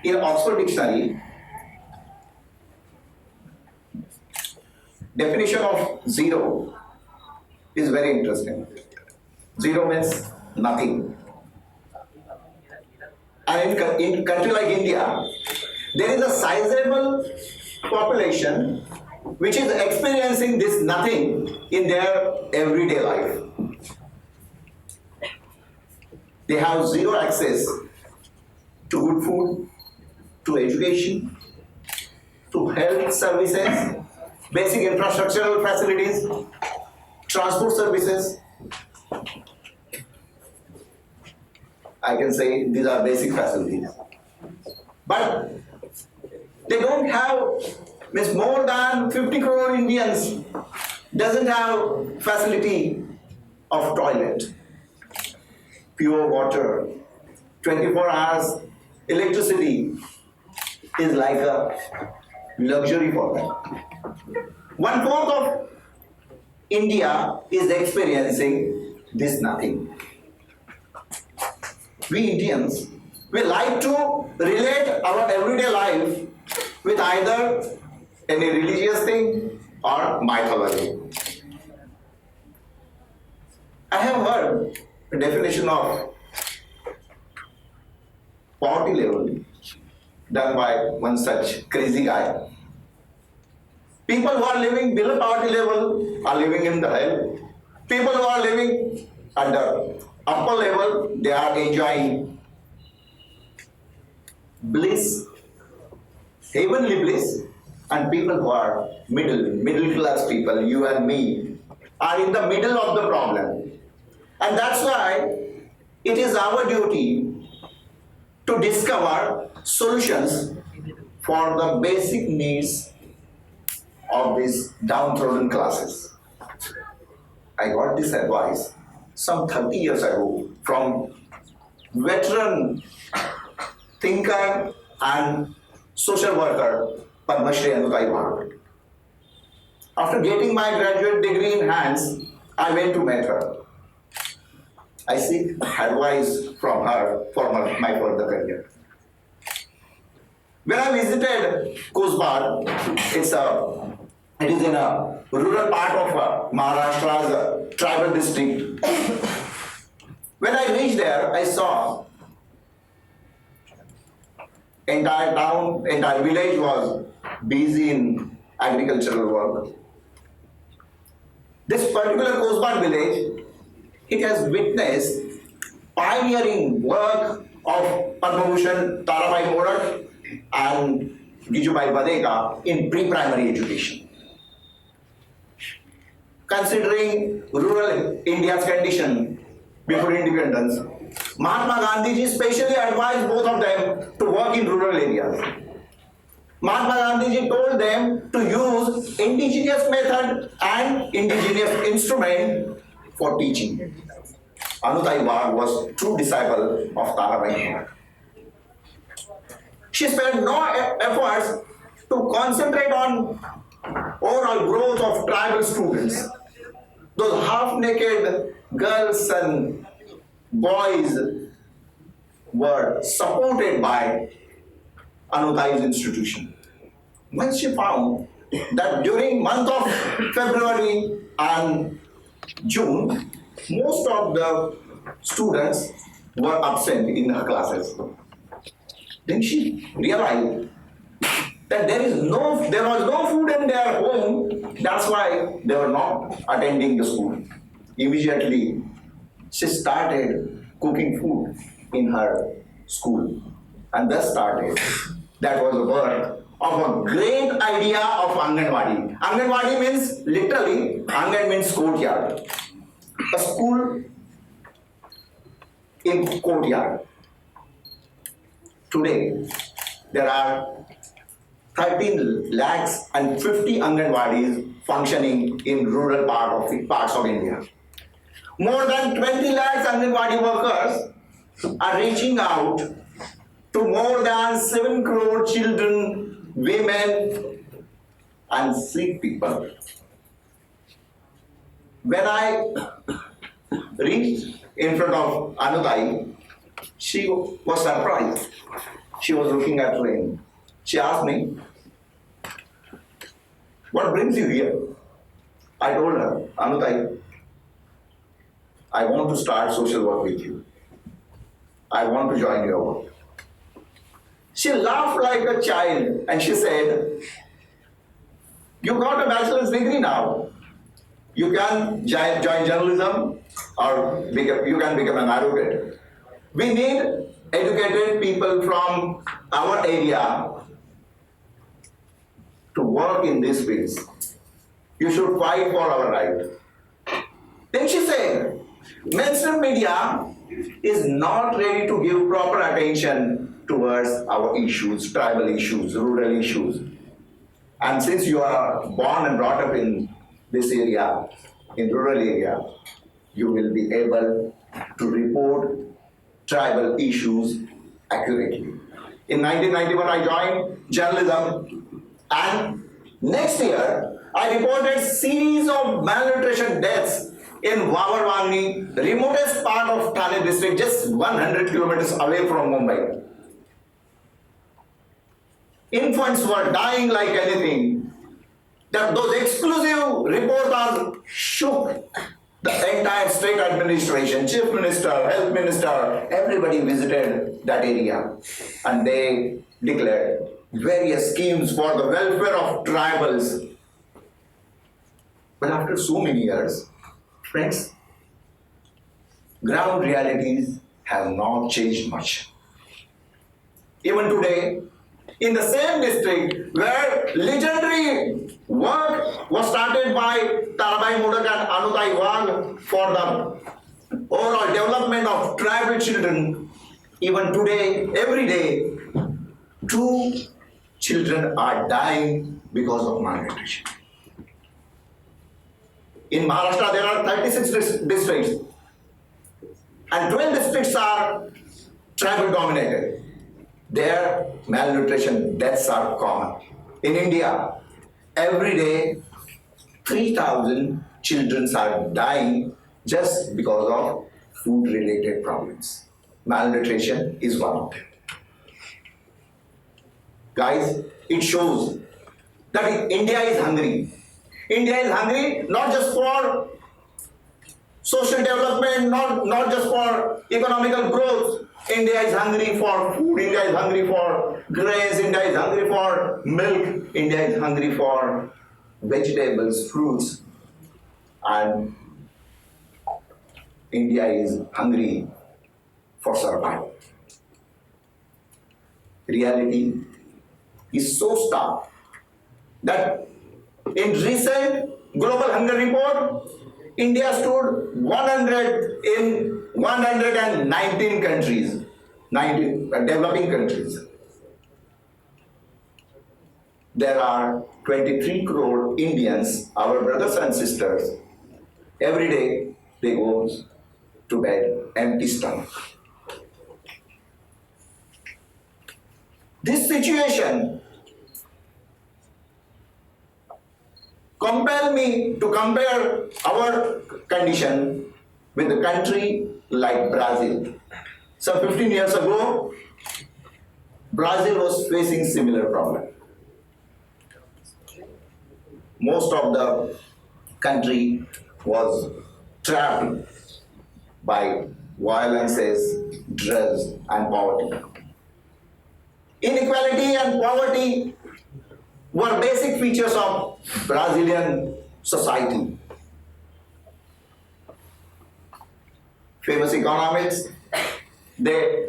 in Oxford Dictionary, definition of zero is very interesting. Zero means nothing. And in country like India, there is a sizable population which is experiencing this nothing in their everyday life. They have zero access to good food, to education, to health services, basic infrastructural facilities, transport services. I can say these are basic facilities. But they don't have, means more than 50 crore Indians doesn't have facility of toilet, pure water, 24 hours electricity is like a luxury for them. 1/4 of India is experiencing this nothing. We Indians, we like to relate our everyday life with either any religious thing or mythology. I have heard a definition of poverty level done by one such crazy guy. People who are living below poverty level are living in the hell. People who are living at the upper level, they are enjoying bliss, heavenly bliss, and people who are middle class people, you and me, are in the middle of the problem. And that's why it is our duty to discover solutions for the basic needs of these downtrodden classes. I got this advice some 30 years ago from veteran thinker and social worker Padma Shri Anutai Bhatt. After getting my graduate degree in hands, I went to meet her. I seek advice from her for my further career. When I visited Kusbar, it is in a rural part of Maharashtra's tribal district. When I reached there, I saw entire town, entire village was busy in agricultural work. This particular Kusbar village, it has witnessed pioneering work of Padma Bhushan Tarabai Morak and Gijubai Badeka in pre-primary education. Considering rural India's condition before independence, Mahatma Gandhi ji specially advised both of them to work in rural areas. Mahatma Gandhi ji told them to use indigenous method and indigenous instrument for teaching. Anutai Bhatt was true disciple of Tarabai Morak. She spared no efforts to concentrate on overall growth of tribal students. Those half-naked girls and boys were supported by Anutai's institution. When she found that during month of February and June, most of the students were absent in her classes. Then she realized that there was no food in their home. That's why they were not attending the school. Immediately, she started cooking food in her school, and thus started. That was the birth of a great idea of Anganwadi. Anganwadi means literally, Angan means courtyard. A school in courtyard. Today, there are 13 lakhs and 50 Anganwadis functioning in rural parts of India. More than 20 lakhs Anganwadi workers are reaching out to more than 7 crore children, women, and sick people. When I reached in front of Anutai, she was surprised. She was looking at rain. She asked me, "What brings you here?" I told her, "Anutai, I want to start social work with you. I want to join your work." She laughed like a child and she said, "You got a bachelor's degree now. You can join journalism or you can become an advocate. We need educated people from our area to work in these fields. You should fight for our right." Then she said, "Mainstream media is not ready to give proper attention towards our issues, tribal issues, rural issues. And since you are born and brought up in this area, in rural area, you will be able to report tribal issues accurately." In 1991, I joined journalism, and next year, I reported series of malnutrition deaths in Wavarwani, remotest part of Thane district, just 100 kilometers away from Mumbai. Infants were dying like anything. Those exclusive reporters shook the entire state administration, chief minister, health minister, everybody visited that area and they declared various schemes for the welfare of tribals. But after so many years, friends, ground realities have not changed much. Even today, in the same district where legendary work was started by Tarabai Mudak and Anutai Wag for the overall development of tribal children, even today, every day, 2 children are dying because of malnutrition. In Maharashtra, there are 36 districts, and 12 districts are tribal dominated. Their malnutrition deaths are common. In India, every day, 3,000 children are dying just because of food-related problems. Malnutrition is one of them. Guys, it shows that India is hungry. India is hungry not just for social development, not just for economical growth. India is hungry for food, India is hungry for grains, India is hungry for milk, India is hungry for vegetables, fruits, and India is hungry for survival. Reality is so stark that in recent global hunger report, India stood 100 in 119 countries, 19 developing countries. There are 23 crore Indians, our brothers and sisters. Every day they go to bed empty stomach. This situation compel me to compare our condition with a country like Brazil. Some 15 years ago, Brazil was facing similar problem. Most of the country was trapped by violences, drugs, and poverty. Inequality and poverty were basic features of Brazilian society. Famous economists, they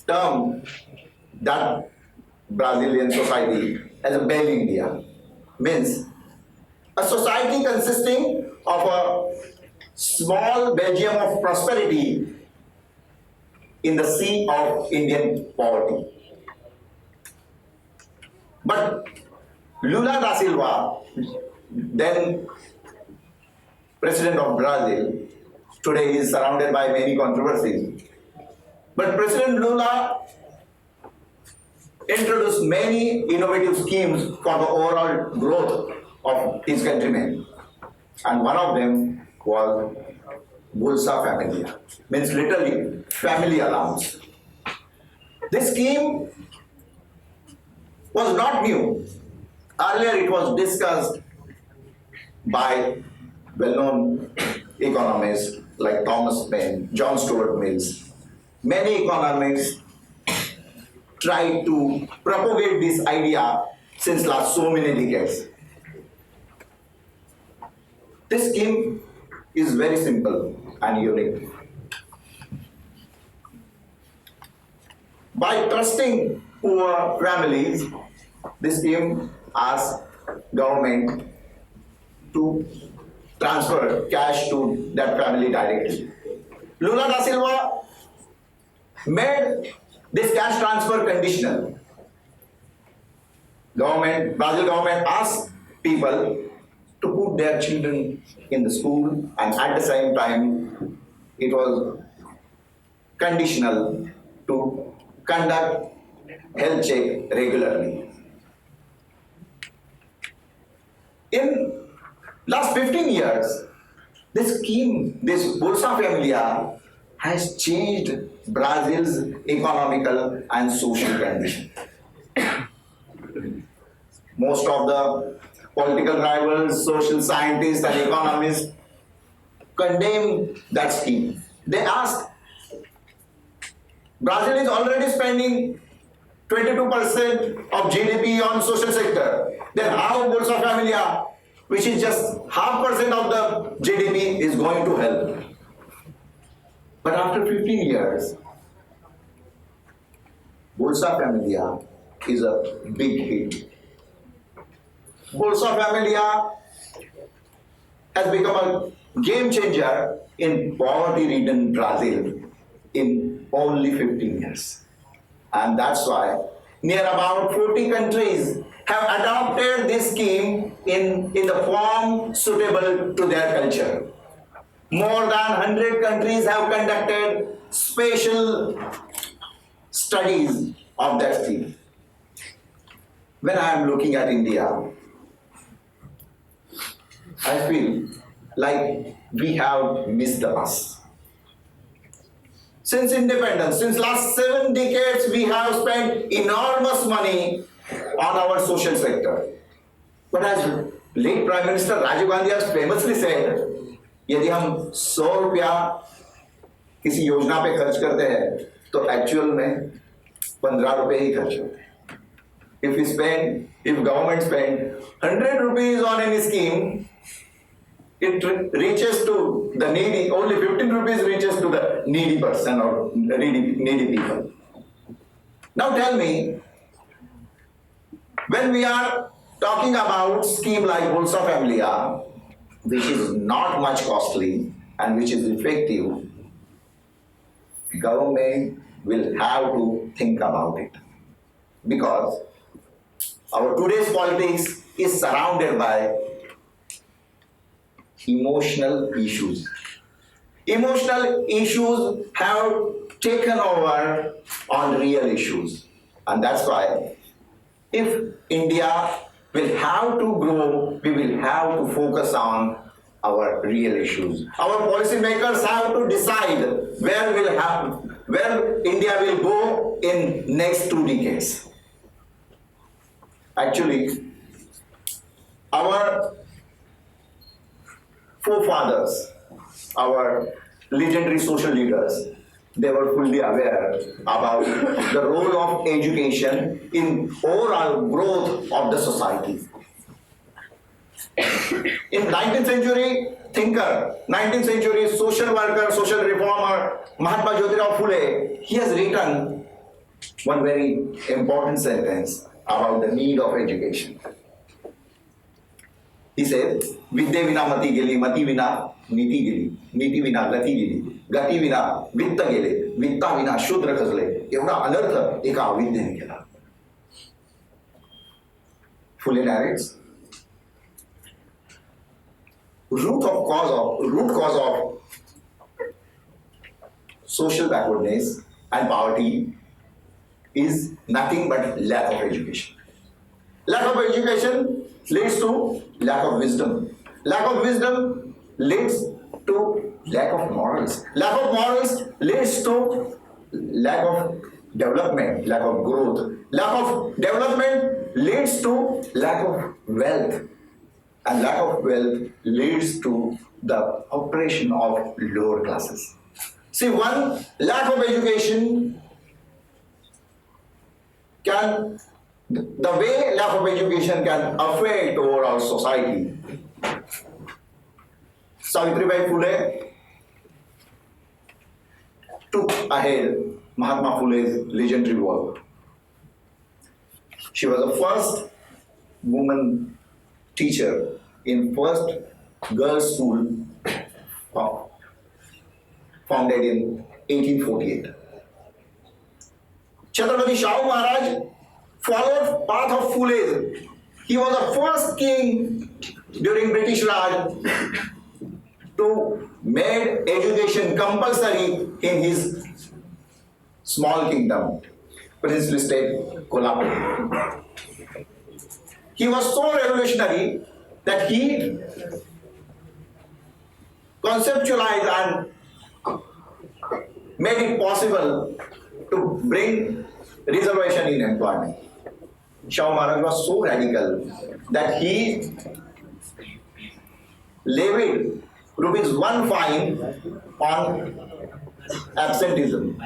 term that Brazilian society as a Bell India. Means a society consisting of a small Belgium of prosperity in the sea of Indian poverty. But Lula da Silva, then President of Brazil, today is surrounded by many controversies. But President Lula introduced many innovative schemes for the overall growth of his countrymen. And one of them was Bolsa Familia, means literally family allowance. This scheme was not new. Earlier it was discussed by well-known economists like Thomas Paine, John Stuart Mills. Many economists tried to propagate this idea since last so many decades. This scheme is very simple and unique. By trusting poor families, this scheme asks government to transfer cash to that family directly. Lula da Silva made this cash transfer conditional. Brazil government asked people to put their children in the school, and at the same time, it was conditional to conduct health check regularly. In last 15 years, this scheme, this Bolsa Familia, has changed Brazil's economical and social condition. Most of the political rivals, social scientists and economists condemn that scheme. They ask, Brazil is already spending 22% of GDP on social sector. Then how Bolsa Familia, which is just 0.5% of the GDP, is going to help? But after 15 years, Bolsa Familia is a big hit. Bolsa Familia has become a game changer in poverty-ridden Brazil in only 15 years. And that's why near about 40 countries have adopted this scheme in the form suitable to their culture. More than 100 countries have conducted special studies of that scheme. When I am looking at India, I feel like we have missed the bus. Since independence, since last 7 decades, we have spent enormous money on our social sector. But as late Prime Minister Rajiv Gandhi has famously said, यदि हम 100 रुपया किसी योजना पे खर्च करते हैं तो एक्चुअल में 15 रुपए ही खर्च होते हैं. If government spend 100 rupees on any scheme, it reaches to the needy, only 15 rupees reaches to the needy person or needy people. Now tell me, when we are talking about scheme like Bolsa Familia, which is not much costly and which is effective, government will have to think about it. Because our today's politics is surrounded by emotional issues. Emotional issues have taken over on real issues. And that's why if India will have to grow, we will have to focus on our real issues. Our policymakers have to decide where India will go in next 2 decades. Actually, our forefathers, our legendary social leaders, they were fully aware about the role of education in overall growth of the society. In 19th century thinker, 19th century social worker, social reformer, Mahatma Jyotirao Phule, he has written one very important sentence about the need of education. He said, Vidya vina mati geli, mati vina niti geli, niti vina gati geli, gati vina vitta gele, vitta vina shudra khazle. एवढा अनर्थ एका अविद्येने केला. Phule narrates, root cause of social backwardness and poverty is nothing but lack of education. Lack of education leads to lack of wisdom. Lack of wisdom leads to lack of morals. Lack of morals leads to lack of development, lack of growth. Lack of development leads to lack of wealth, and lack of wealth leads to the oppression of lower classes. See, one, lack of education can, the way lack of education can affect overall society. Savitribai Phule took ahead Mahatma Phule's legendary work. She was the first woman teacher in first girls' school founded in 1848. Chhatrapati Shahu Maharaj followed path of Phule's. He was the first king during British Raj to make education compulsory in his small kingdom, princely state Kolhapur. He was so revolutionary that he conceptualized and made it possible to bring reservation in employment. Shahu Maharaj was so radical that he levied ₹1 fine on absenteeism.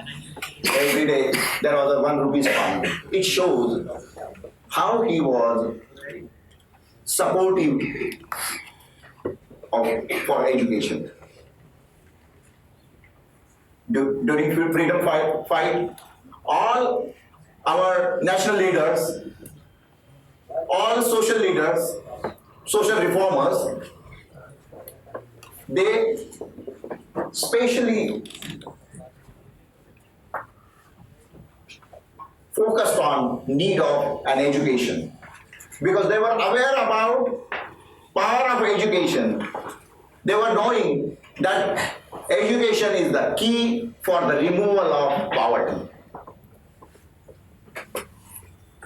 Every day there was a ₹1 fine. It shows how he was supportive for education. During freedom fight, all our national leaders, all social leaders, social reformers, they specially focused on need of an education because they were aware about power of education. They were knowing that education is the key for the removal of poverty.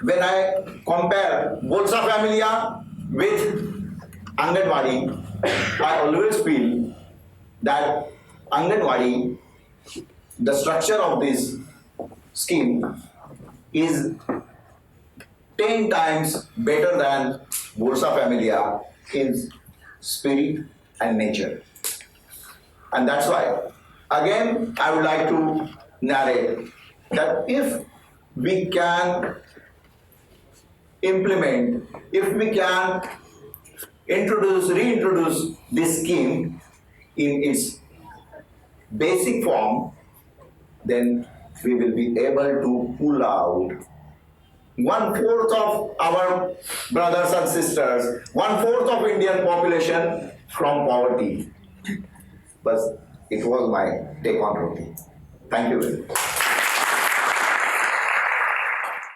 When I compare Bolsa Familia with Anganwadi, I always feel that Anganwadi, the structure of this scheme is 10 times better than Bolsa Familia in spirit and nature. And that's why, again, I would like to narrate that if we can implement, if we can reintroduce this scheme in its basic form, then we will be able to pull out 1/4 of our brothers and sisters, 1/4 of Indian population from poverty. But it was my take on Roti. Thank you very much.